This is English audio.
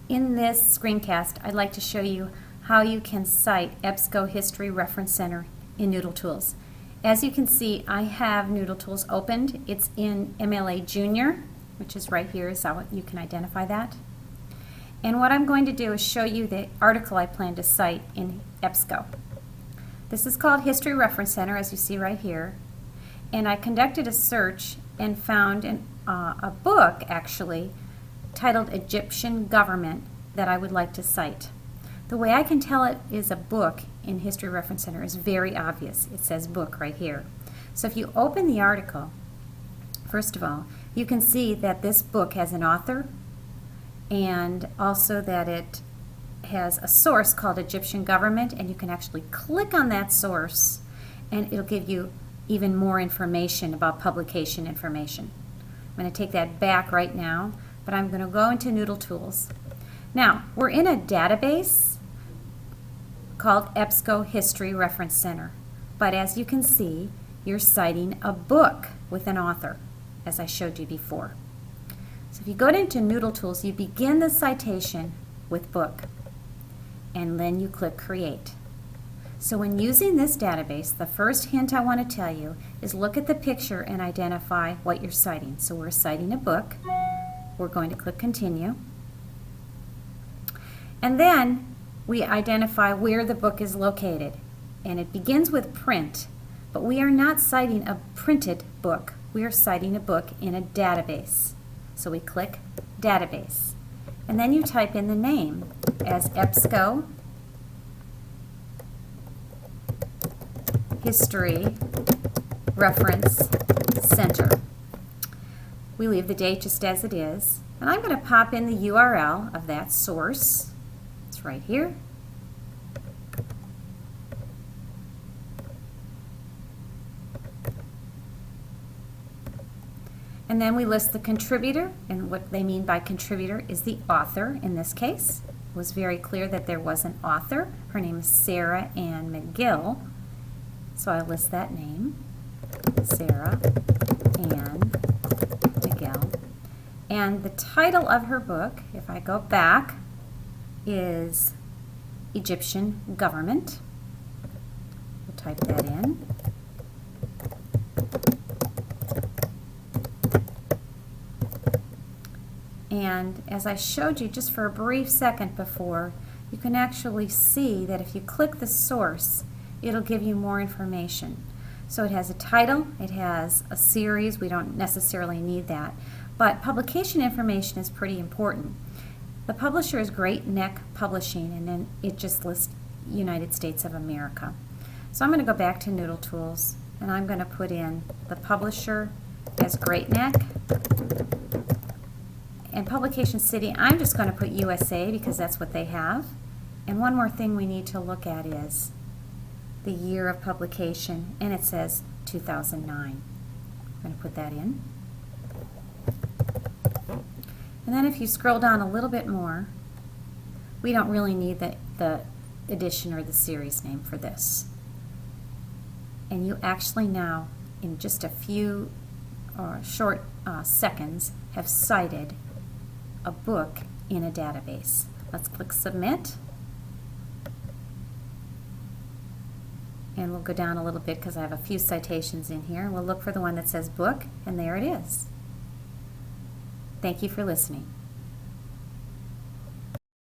In this screencast, I'd like to show you how you can cite EBSCO History Reference Center in Noodle Tools. As you can see, I have Noodle Tools opened. It's in MLA Junior, which is right here, so you can identify that. And what I'm going to do is show you the article I plan to cite in EBSCO. This is called History Reference Center, as you see right here. And I conducted a search and found a book, actually, titled Egyptian Government that I would like to cite. The way I can tell it is a book in History Reference Center is very obvious. It says book right here. So if you open the article, first of all, you can see that this book has an author and also that it has a source called Egyptian Government, and you can actually click on that source and it'll give you even more information about publication information. I'm going to take that back right now, but I'm going to go into Noodle Tools. Now, we're in a database called EBSCO History Reference Center, but as you can see, you're citing a book with an author, as I showed you before. So if you go into Noodle Tools, you begin the citation with book, and then you click Create. So when using this database, the first hint I want to tell you is look at the picture and identify what you're citing. So we're citing a book. We're going to click Continue. And then we identify where the book is located. And it begins with print, but we are not citing a printed book. We are citing a book in a database. So we click Database. And then you type in the name as EBSCO History Reference Center. We leave the date just as it is, and I'm going to pop in the URL of that source. It's right here. And then we list the contributor, and what they mean by contributor is the author in this case. It was very clear that there was an author. Her name is Sarah Ann McGill. So I list that name, Sarah Ann McGill. And the title of her book, if I go back, is Egyptian Government. We'll type that in. And as I showed you just for a brief second before, you can actually see that if you click the source, it'll give you more information. So it has a title, it has a series, we don't necessarily need that, but publication information is pretty important. The publisher is Great Neck Publishing, and then it just lists United States of America. So I'm going to go back to Noodle Tools, and I'm going to put in the publisher as Great Neck, and publication city, I'm just going to put USA because that's what they have. And one more thing we need to look at is the year of publication, and it says 2009. I'm going to put that in. And then if you scroll down a little bit more, we don't really need the edition or the series name for this. And you actually now, in just a few short seconds, have cited a book in a database. Let's click Submit. And we'll go down a little bit because I have a few citations in here. We'll look for the one that says book, and there it is. Thank you for listening.